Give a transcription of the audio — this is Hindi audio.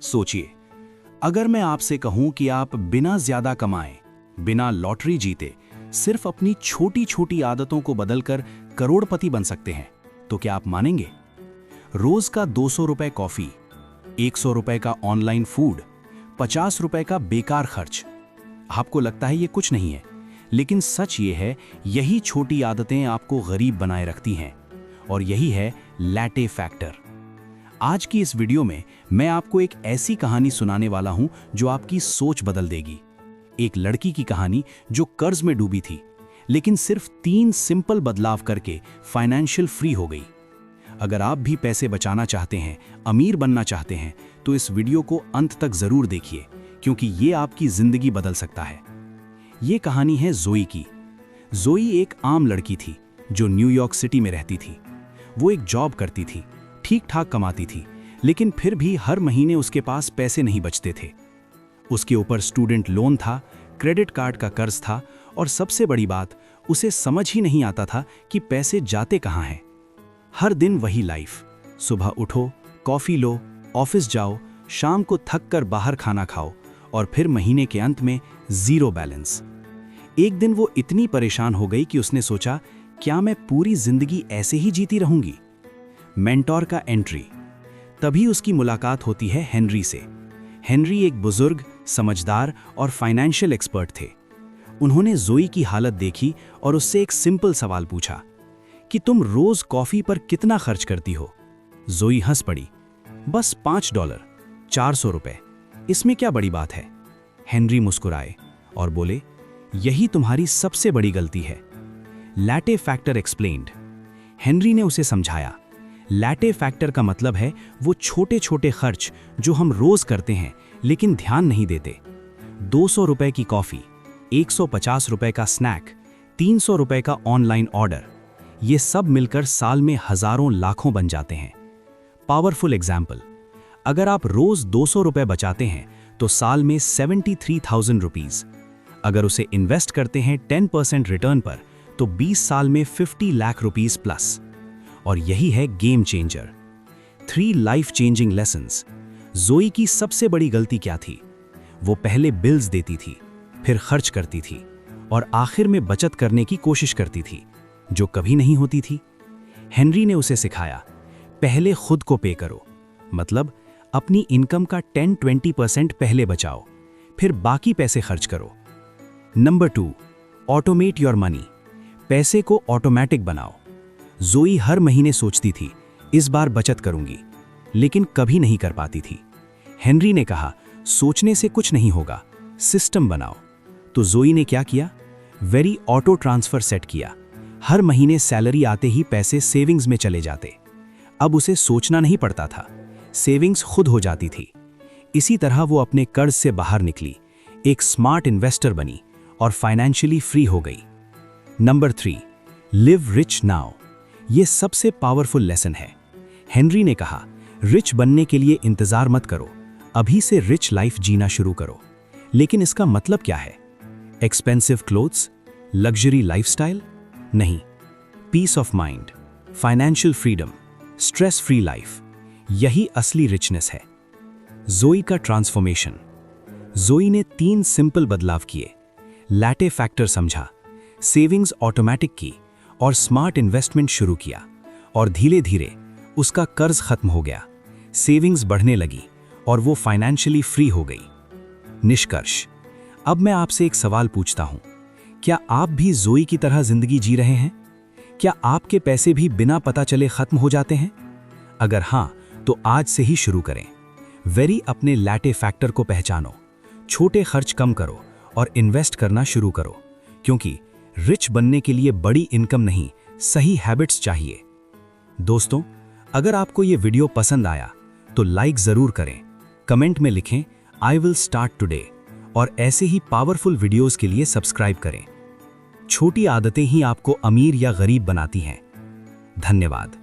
सोचिए, अगर मैं आपसे कहूं कि आप बिना ज्यादा कमाए, बिना लॉटरी जीते, सिर्फ अपनी छोटी छोटी आदतों को बदलकर करोड़पति बन सकते हैं, तो क्या आप मानेंगे? रोज का 200 रुपए कॉफी, 100 रुपए का ऑनलाइन फूड, 50 रुपए का बेकार खर्च। आपको लगता है ये कुछ नहीं है, लेकिन सच ये है, यही छोटी आदतें आपको गरीब बनाए रखती हैं। और यही है लैटे फैक्टर। आज की इस वीडियो में मैं आपको एक ऐसी कहानी सुनाने वाला हूं जो आपकी सोच बदल देगी। एक लड़की की कहानी जो कर्ज में डूबी थी, लेकिन सिर्फ 3 सिंपल बदलाव करके फाइनेंशियल फ्री हो गई। अगर आप भी पैसे बचाना चाहते हैं, अमीर बनना चाहते हैं, तो इस वीडियो को अंत तक जरूर देखिए, क्योंकि ये आपकी जिंदगी बदल सकता है। ये कहानी है जोई की। जोई एक आम लड़की थी जो न्यूयॉर्क सिटी में रहती थी। वो एक जॉब करती थी, ठीक ठाक कमाती थी, लेकिन फिर भी हर महीने उसके पास पैसे नहीं बचते थे। उसके ऊपर स्टूडेंट लोन था, क्रेडिट कार्ड का कर्ज था, और सबसे बड़ी बात, उसे समझ ही नहीं आता था कि पैसे जाते कहाँ हैं। हर दिन वही लाइफ, सुबह उठो, कॉफी लो, ऑफिस जाओ, शाम को थक कर बाहर खाना खाओ, और फिर महीने के अंत में जीरो बैलेंस। एक दिन वो इतनी परेशान हो गई कि उसने सोचा, क्या मैं पूरी जिंदगी ऐसे ही जीती रहूंगी? मेंटोर का एंट्री। तभी उसकी मुलाकात होती है हेनरी से। हेनरी एक बुजुर्ग, समझदार और फाइनेंशियल एक्सपर्ट थे। उन्होंने जोई की हालत देखी और उससे एक सिंपल सवाल पूछा कि तुम रोज कॉफी पर कितना खर्च करती हो? जोई हंस पड़ी। बस $5, 400 रुपए, इसमें क्या बड़ी बात है? हेनरी मुस्कुराए और बोले, यही तुम्हारी सबसे बड़ी गलती है। Latte factor explained. हेनरी ने उसे समझाया, लैटे फैक्टर का मतलब है वो छोटे छोटे खर्च जो हम रोज करते हैं लेकिन ध्यान नहीं देते। 200 रुपए की कॉफी, 150 रुपए का स्नैक, 300 रुपए का ऑनलाइन ऑर्डर, ये सब मिलकर साल में हजारों लाखों बन जाते हैं। पावरफुल एग्जाम्पल, अगर आप रोज 200 रुपए बचाते हैं तो साल में 73,000 रुपीज। अगर उसे इन्वेस्ट करते हैं 10% रिटर्न पर, तो 20 साल में 50 लाख रुपीज प्लस। और यही है game changer. 3 life changing lessons. जोई की सबसे बड़ी गलती क्या थी? वो पहले बिल्स देती थी, फिर खर्च करती थी, और आखिर में बचत करने की कोशिश करती थी, जो कभी नहीं होती थी। हेनरी ने उसे सिखाया, पहले खुद को पे करो, मतलब अपनी इनकम का 10-20% पहले बचाओ, फिर बाकी पैसे खर्च करो। Number 2, automate your money. पैसे को ऑटोमेटिक बनाओ। जोई हर महीने सोचती थी, इस बार बचत करूंगी, लेकिन कभी नहीं कर पाती थी। हेनरी ने कहा, सोचने से कुछ नहीं होगा, सिस्टम बनाओ। तो जोई ने क्या किया? वेरी ऑटो ट्रांसफर सेट किया। हर महीने सैलरी आते ही पैसे सेविंग्स में चले जाते। अब उसे सोचना नहीं पड़ता था, सेविंग्स खुद हो जाती थी। इसी तरह वो अपने कर्ज से बाहर निकली, एक स्मार्ट इन्वेस्टर बनी और फाइनेंशियली फ्री हो गई। Number 3, live rich now. ये सबसे पावरफुल लेसन है। हेनरी ने कहा, रिच बनने के लिए इंतजार मत करो, अभी से रिच लाइफ जीना शुरू करो। लेकिन इसका मतलब क्या है? Expensive clothes, luxury lifestyle? नहीं। Peace of mind, financial freedom, stress free life, यही असली रिचनेस है। जोई का ट्रांसफॉर्मेशन। जोई ने 3 सिंपल बदलाव किए। लैटे फैक्टर समझा, सेविंग्स ऑटोमेटिक की, और स्मार्ट इन्वेस्टमेंट शुरू किया। और धीरे धीरे उसका कर्ज खत्म हो गया, सेविंग्स बढ़ने लगी, और वो फाइनेंशियली फ्री हो गई। निष्कर्ष, अब मैं आपसे एक सवाल पूछता हूं, क्या आप भी जोई की तरह जिंदगी जी रहे हैं? क्या आपके पैसे भी बिना पता चले खत्म हो जाते हैं? अगर हां, तो आज से ही शुरू करें। वेरी अपने लैटे फैक्टर को पहचानो, छोटे खर्च कम करो और इन्वेस्ट करना शुरू करो, क्योंकि रिच बनने के लिए बड़ी इनकम नहीं, सही हैबिट्स चाहिए। दोस्तों, अगर आपको ये वीडियो पसंद आया तो लाइक जरूर करें, कमेंट में लिखें आई विल स्टार्ट टुडे, और ऐसे ही पावरफुल वीडियोस के लिए सब्सक्राइब करें। छोटी आदतें ही आपको अमीर या गरीब बनाती हैं। धन्यवाद।